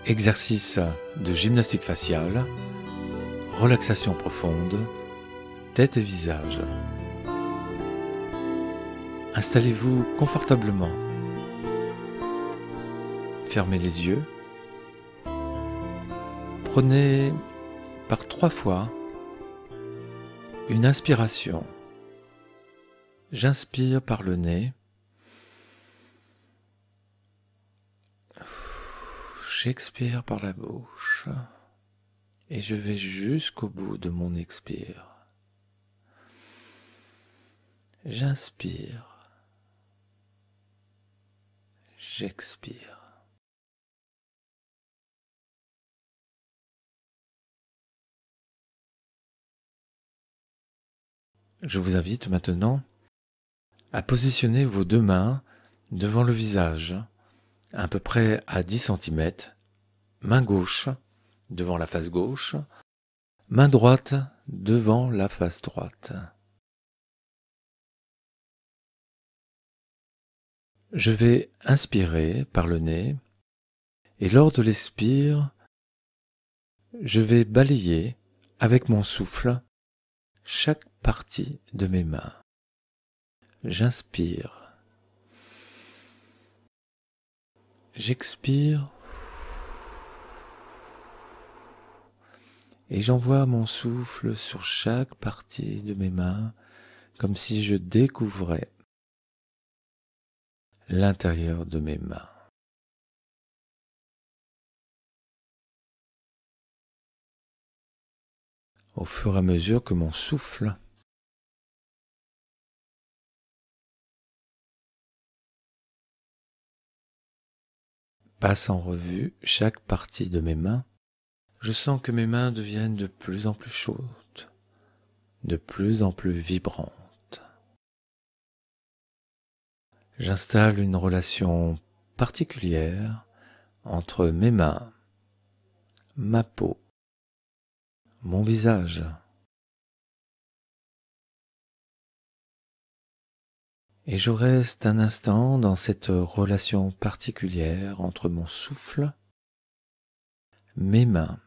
Exercice de gymnastique faciale, relaxation profonde, tête et visage. Installez-vous confortablement. Fermez les yeux. Prenez par 3 fois une inspiration. J'inspire par le nez. J'expire par la bouche. Et je vais jusqu'au bout de mon expire. J'inspire. J'expire. Je vous invite maintenant à positionner vos 2 mains devant le visage, à peu près à 10 cm, main gauche devant la face gauche, main droite devant la face droite. Je vais inspirer par le nez et lors de l'expire, je vais balayer avec mon souffle chaque partie de mes mains. J'inspire. J'expire. Et j'envoie mon souffle sur chaque partie de mes mains, comme si je découvrais l'intérieur de mes mains. Au fur et à mesure que mon souffle passe en revue chaque partie de mes mains, je sens que mes mains deviennent de plus en plus chaudes, de plus en plus vibrantes. J'installe une relation particulière entre mes mains, ma peau, mon visage. Et je reste un instant dans cette relation particulière entre mon souffle, mes mains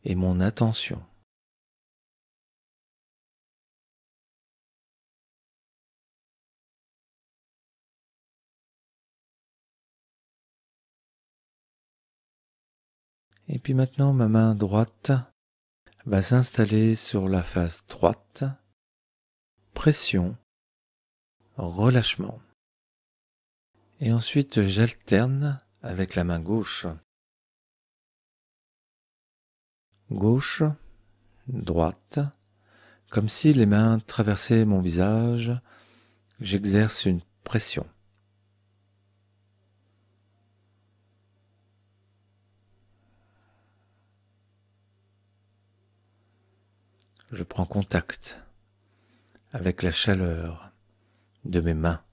et mon attention. Et puis maintenant, ma main droite va s'installer sur la face droite. Pression, relâchement. Et ensuite, j'alterne avec la main gauche. Gauche, droite, comme si les mains traversaient mon visage, j'exerce une pression. Je prends contact avec la chaleur de mes mains.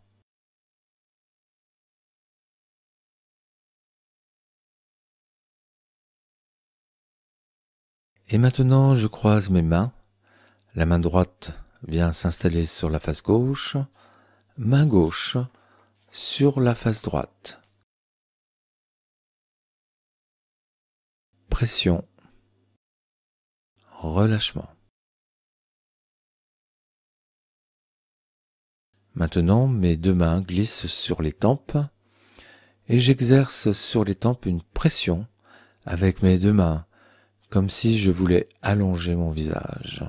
Et maintenant, je croise mes mains. La main droite vient s'installer sur la face gauche, main gauche sur la face droite. Pression, relâchement. Maintenant, mes 2 mains glissent sur les tempes et j'exerce sur les tempes une pression avec mes 2 mains, comme si je voulais allonger mon visage.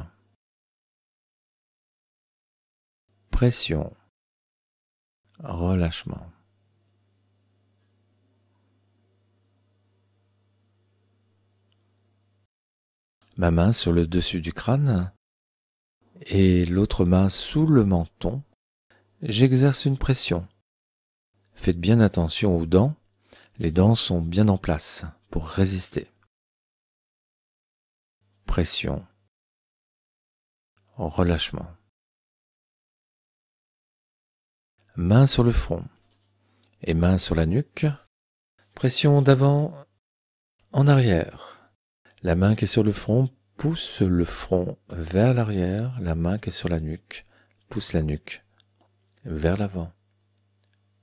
Pression, relâchement. Ma main sur le dessus du crâne et l'autre main sous le menton. J'exerce une pression. Faites bien attention aux dents. Les dents sont bien en place pour résister. Pression, relâchement. Main sur le front et main sur la nuque. Pression d'avant en arrière. La main qui est sur le front pousse le front vers l'arrière. La main qui est sur la nuque pousse la nuque vers l'avant.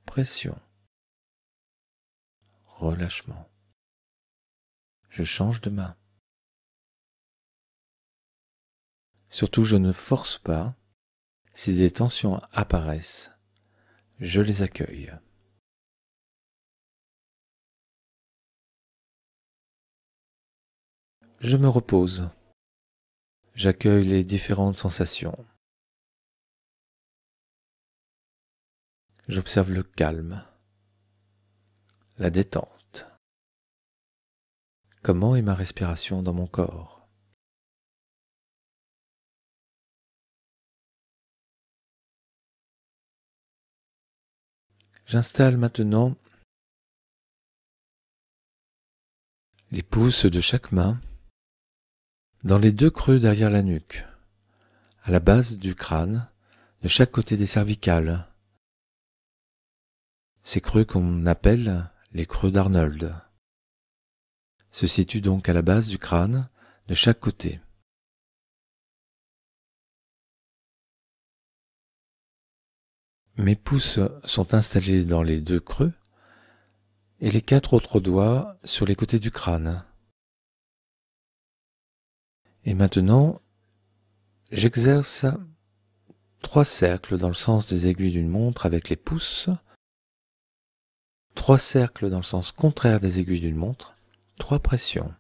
Pression, relâchement. je change de main. Surtout, je ne force pas. Si des tensions apparaissent, je les accueille. Je me repose. J'accueille les différentes sensations. J'observe le calme, la détente. Comment est ma respiration dans mon corps? J'installe maintenant les pouces de chaque main dans les deux creux derrière la nuque, à la base du crâne, de chaque côté des cervicales. Ces creux qu'on appelle les creux d'Arnold se situent donc à la base du crâne, de chaque côté. Mes pouces sont installés dans les deux creux et les 4 autres doigts sur les côtés du crâne. Et maintenant, j'exerce 3 cercles dans le sens des aiguilles d'une montre avec les pouces, 3 cercles dans le sens contraire des aiguilles d'une montre, 3 pressions.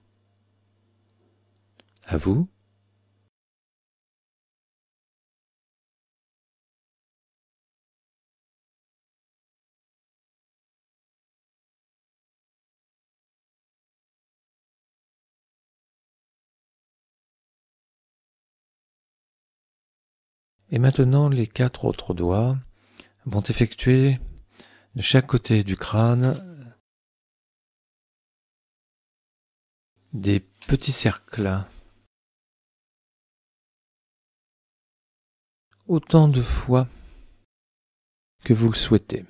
À vous. Et maintenant, les 4 autres doigts vont effectuer de chaque côté du crâne des petits cercles. Autant de fois que vous le souhaitez.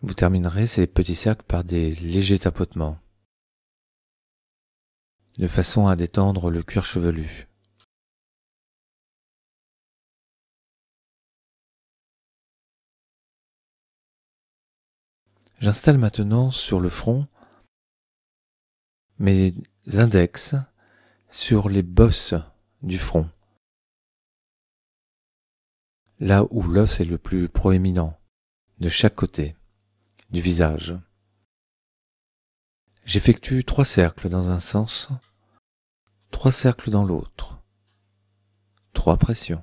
Vous terminerez ces petits cercles par des légers tapotements, de façon à détendre le cuir chevelu. J'installe maintenant sur le front mes index sur les bosses du front, là où l'os est le plus proéminent, de chaque côté du visage. J'effectue 3 cercles dans un sens, 3 cercles dans l'autre, 3 pressions.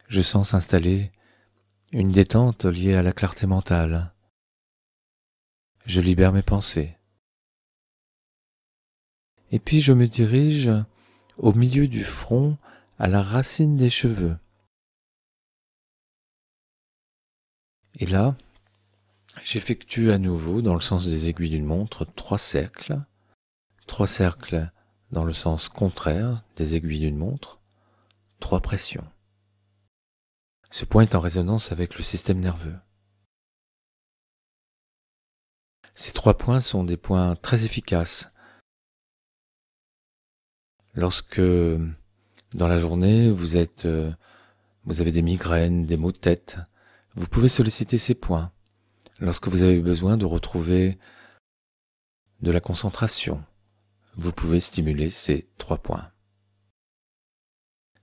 Je sens s'installer une détente liée à la clarté mentale. Je libère mes pensées. Et puis je me dirige au milieu du front, à la racine des cheveux. Et là, j'effectue à nouveau, dans le sens des aiguilles d'une montre, 3 cercles. 3 cercles dans le sens contraire des aiguilles d'une montre. 3 pressions. Ce point est en résonance avec le système nerveux. Ces 3 points sont des points très efficaces. Lorsque, dans la journée, vous avez des migraines, des maux de tête, vous pouvez solliciter ces points. Lorsque vous avez besoin de retrouver de la concentration, vous pouvez stimuler ces 3 points.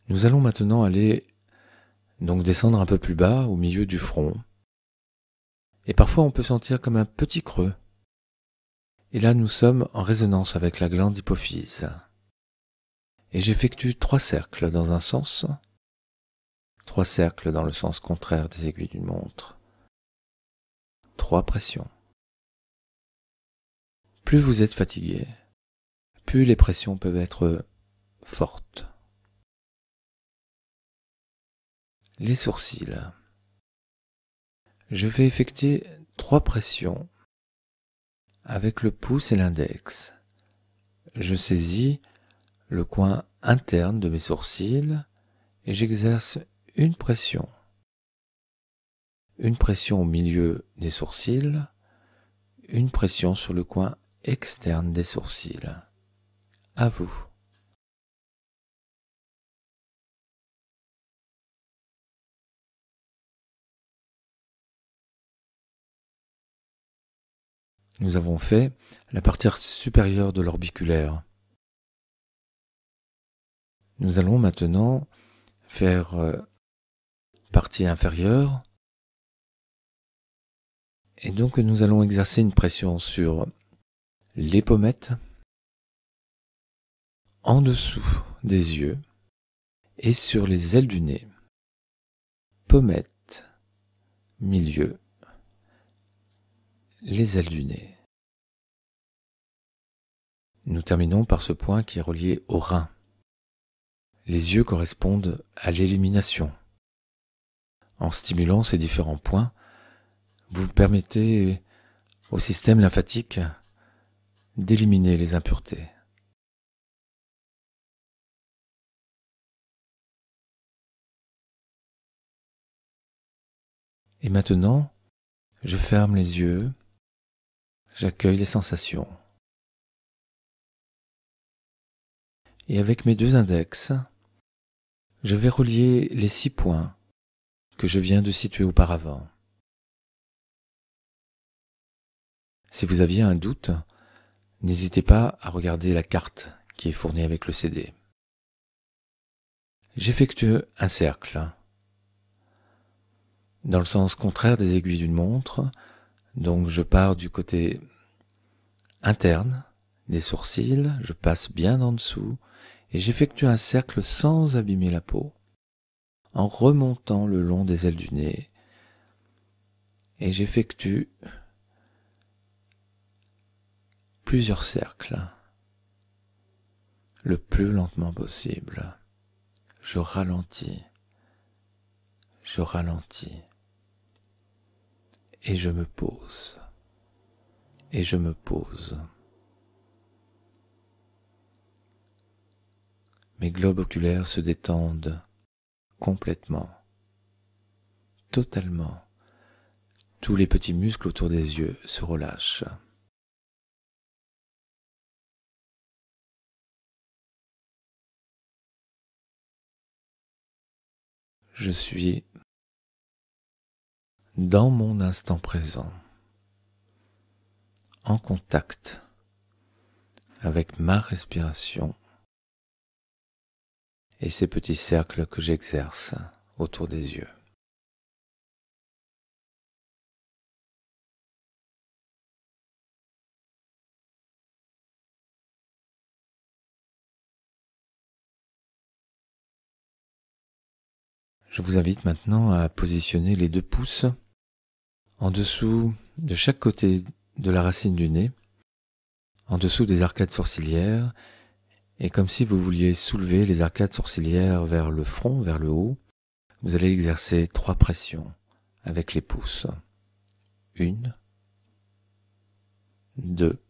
Nous allons maintenant donc descendre un peu plus bas au milieu du front. Et parfois on peut sentir comme un petit creux. Et là nous sommes en résonance avec la glande hypophyse. Et j'effectue 3 cercles dans un sens, 3 cercles dans le sens contraire des aiguilles d'une montre, 3 pressions. Plus vous êtes fatigué, plus les pressions peuvent être fortes. Les sourcils. Je vais effectuer 3 pressions avec le pouce et l'index. Je saisis le coin interne de mes sourcils et j'exerce une pression. Une pression au milieu des sourcils, une pression sur le coin externe des sourcils. À vous. nous avons fait la partie supérieure de l'orbiculaire. Nous allons maintenant faire partie inférieure. Et donc nous allons exercer une pression sur les pommettes, en dessous des yeux et sur les ailes du nez. Pommettes, milieu, les ailes du nez. Nous terminons par ce point qui est relié au rein. Les yeux correspondent à l'élimination. En stimulant ces différents points, vous permettez au système lymphatique d'éliminer les impuretés. Et maintenant, je ferme les yeux, j'accueille les sensations. Et avec mes deux index, je vais relier les 6 points que je viens de situer auparavant. Si vous aviez un doute, n'hésitez pas à regarder la carte qui est fournie avec le CD. J'effectue un cercle dans le sens contraire des aiguilles d'une montre, donc je pars du côté interne des sourcils, je passe bien en dessous et j'effectue un cercle sans abîmer la peau, en remontant le long des ailes du nez, et j'effectue plusieurs cercles, le plus lentement possible. Je ralentis, et je me pose, et je me pose. Mes globes oculaires se détendent complètement, totalement. Tous les petits muscles autour des yeux se relâchent. Je suis dans mon instant présent, en contact avec ma respiration et ces petits cercles que j'exerce autour des yeux. Je vous invite maintenant à positionner les 2 pouces en dessous de chaque côté de la racine du nez, en dessous des arcades sourcilières, et comme si vous vouliez soulever les arcades sourcilières vers le front, vers le haut, vous allez exercer 3 pressions avec les pouces. 1, 2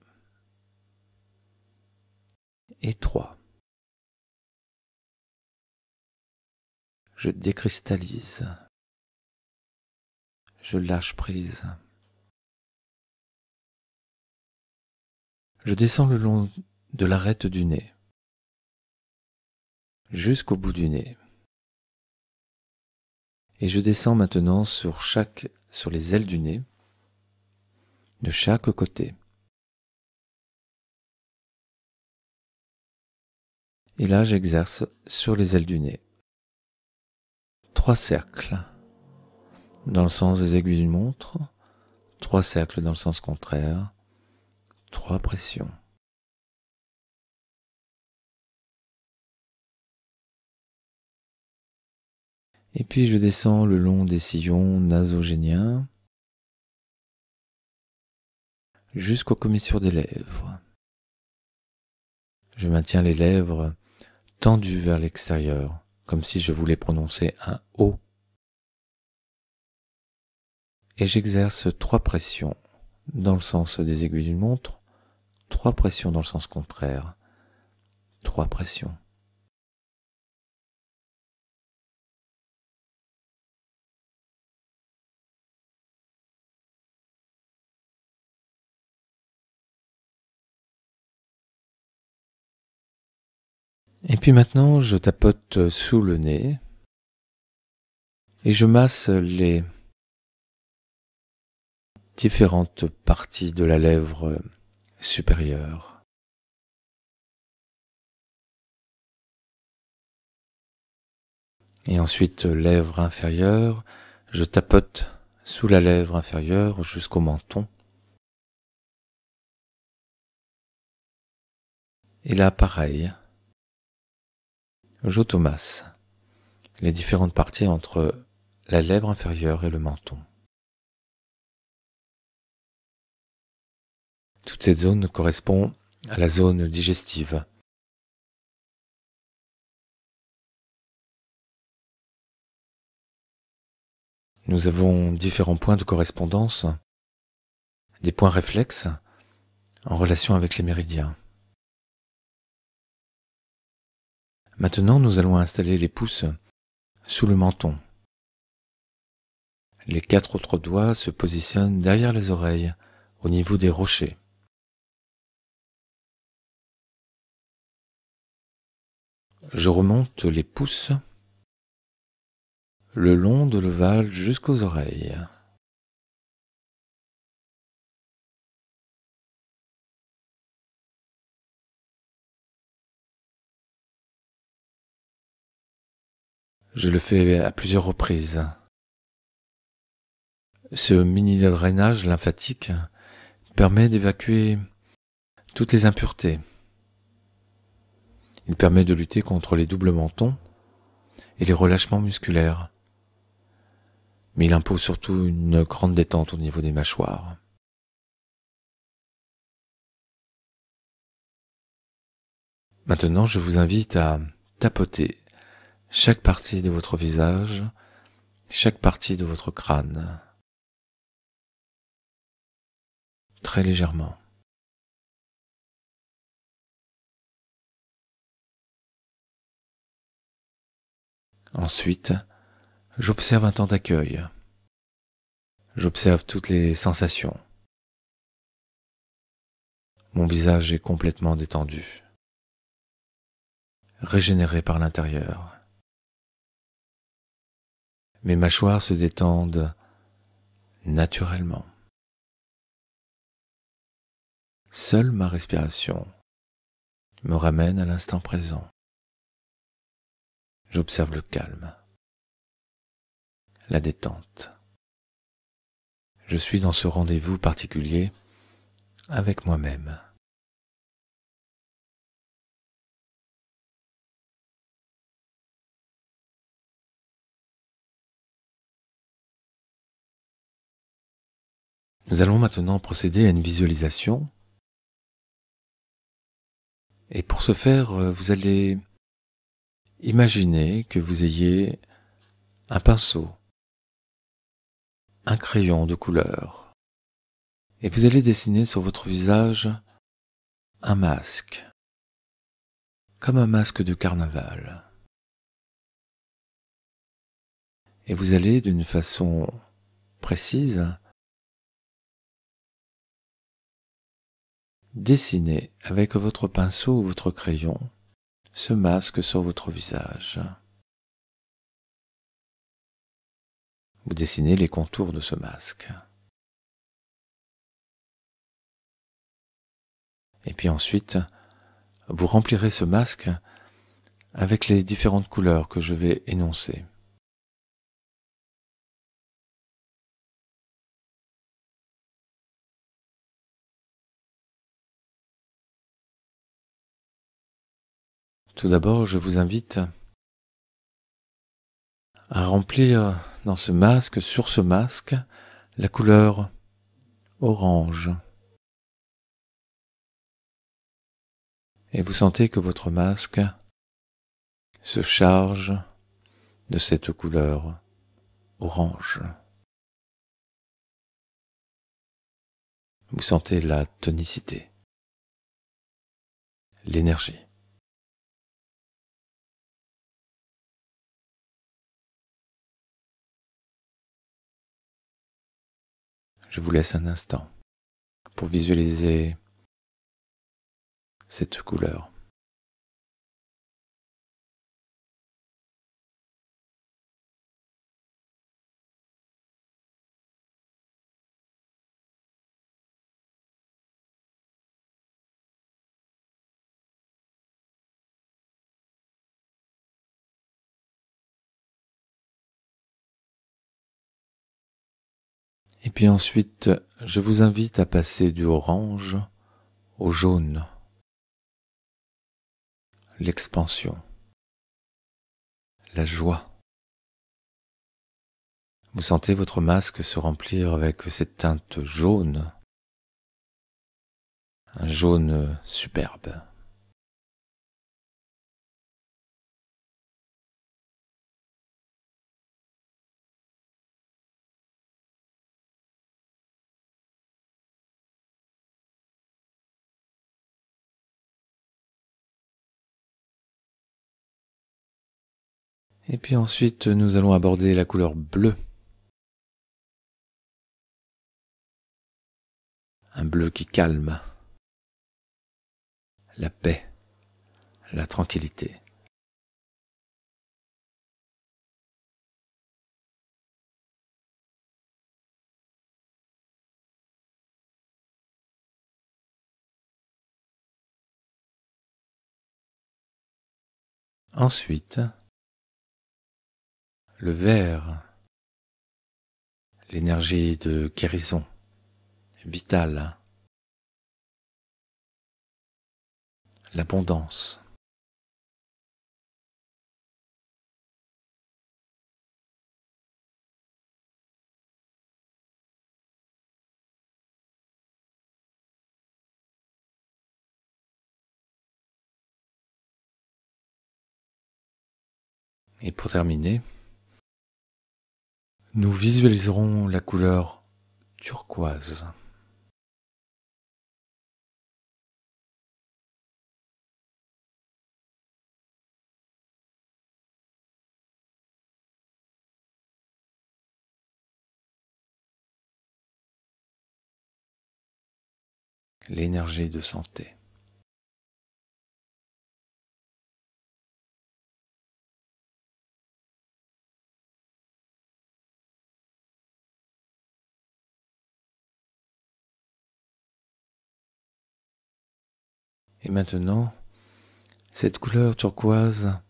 et 3. Je décristallise. Je lâche prise. Je descends le long de l'arête du nez, jusqu'au bout du nez. Et je descends maintenant sur les ailes du nez, de chaque côté. Et là, j'exerce sur les ailes du nez 3 cercles dans le sens des aiguilles d'une montre, 3 cercles dans le sens contraire, 3 pressions. Et puis je descends le long des sillons nasogéniens jusqu'aux commissures des lèvres. Je maintiens les lèvres tendues vers l'extérieur, comme si je voulais prononcer un O. Et j'exerce 3 pressions dans le sens des aiguilles d'une montre, 3 pressions dans le sens contraire, 3 pressions. Et puis maintenant, je tapote sous le nez et je masse les différentes parties de la lèvre supérieure. Et ensuite, lèvre inférieure, je tapote sous la lèvre inférieure jusqu'au menton. Et là, pareil, j'automasse les différentes parties entre la lèvre inférieure et le menton. Toute cette zone correspond à la zone digestive. Nous avons différents points de correspondance, des points réflexes en relation avec les méridiens. Maintenant, nous allons installer les pouces sous le menton. Les 4 autres doigts se positionnent derrière les oreilles, au niveau des rochers. Je remonte les pouces le long de l'ovale jusqu'aux oreilles. Je le fais à plusieurs reprises. Ce mini-drainage lymphatique permet d'évacuer toutes les impuretés. Il permet de lutter contre les doubles mentons et les relâchements musculaires. Mais il impose surtout une grande détente au niveau des mâchoires. Maintenant, je vous invite à tapoter chaque partie de votre visage, chaque partie de votre crâne, très légèrement. Ensuite, j'observe un temps d'accueil. J'observe toutes les sensations. Mon visage est complètement détendu, régénéré par l'intérieur. Mes mâchoires se détendent naturellement. Seule ma respiration me ramène à l'instant présent. J'observe le calme, la détente. Je suis dans ce rendez-vous particulier avec moi-même. Nous allons maintenant procéder à une visualisation. Et pour ce faire, vous allez imaginer que vous ayez un pinceau, un crayon de couleur, et vous allez dessiner sur votre visage un masque, comme un masque de carnaval. Et vous allez, d'une façon précise, dessiner avec votre pinceau ou votre crayon ce masque sur votre visage. Vous dessinez les contours de ce masque. Et puis ensuite, vous remplirez ce masque avec les différentes couleurs que je vais énoncer. Tout d'abord, je vous invite à remplir dans ce masque, sur ce masque, la couleur orange. Et vous sentez que votre masque se charge de cette couleur orange. Vous sentez la tonicité, l'énergie. Je vous laisse un instant pour visualiser cette couleur. puis ensuite, je vous invite à passer du orange au jaune, l'expansion, la joie. Vous sentez votre masque se remplir avec cette teinte jaune, un jaune superbe. Et puis ensuite, nous allons aborder la couleur bleue. Un bleu qui calme, la paix, la tranquillité. Ensuite, le vert, l'énergie de guérison, vitale, l'abondance. Et pour terminer, nous visualiserons la couleur turquoise. L'énergie de santé. Et maintenant, cette couleur turquoise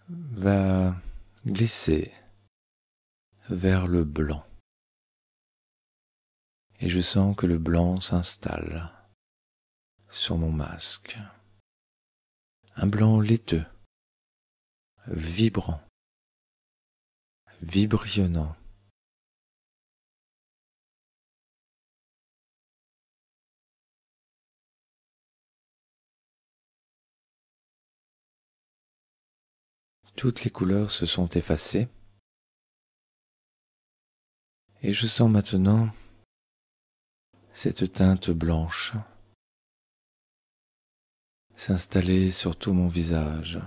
va glisser vers le blanc. Et je sens que le blanc s'installe sur mon masque. Un blanc laiteux, vibrant, vibrillonnant. Toutes les couleurs se sont effacées. Et je sens maintenant cette teinte blanche s'installer sur tout mon visage.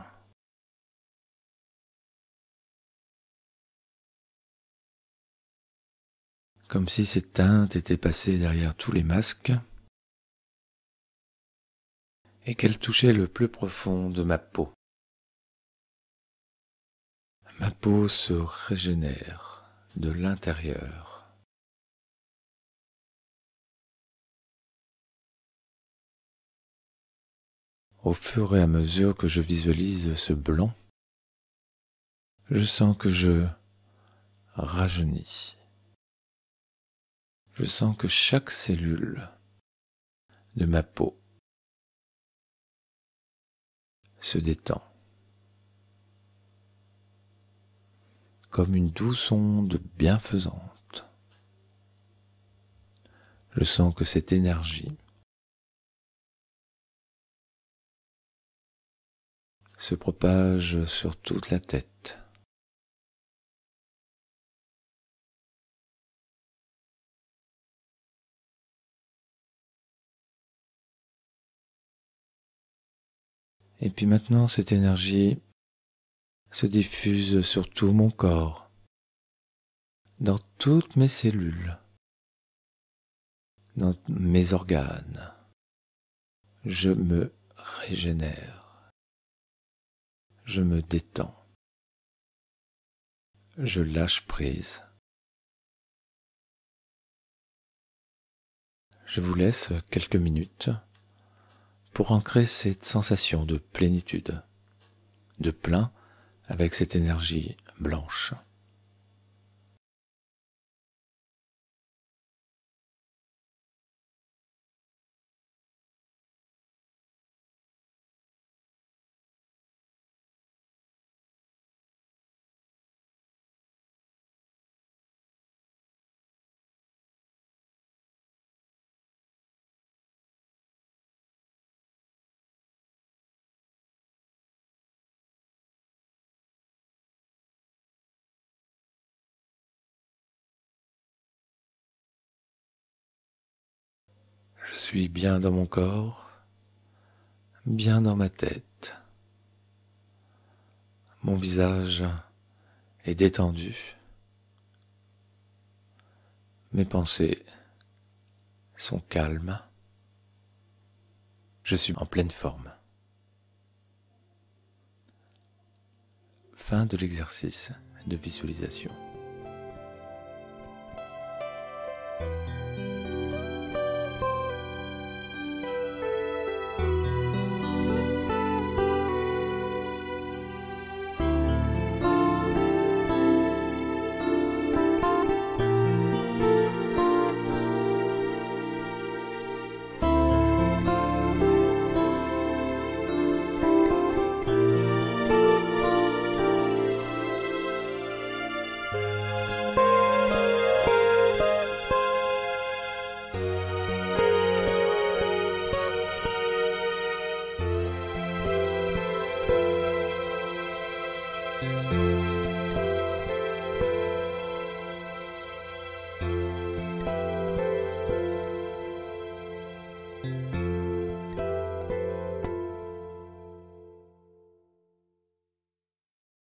Comme si cette teinte était passée derrière tous les masques et qu'elle touchait le plus profond de ma peau. Ma peau se régénère de l'intérieur. Au fur et à mesure que je visualise ce blanc, je sens que je rajeunis. Je sens que chaque cellule de ma peau se détend, comme une douce onde bienfaisante. Je sens que cette énergie se propage sur toute la tête. Et puis maintenant, cette énergie se diffuse sur tout mon corps, dans toutes mes cellules, dans mes organes. Je me régénère. Je me détends. Je lâche prise. Je vous laisse quelques minutes pour ancrer cette sensation de plénitude, de plein avec cette énergie blanche. Je suis bien dans mon corps, bien dans ma tête. Mon visage est détendu. Mes pensées sont calmes. Je suis en pleine forme. Fin de l'exercice de visualisation.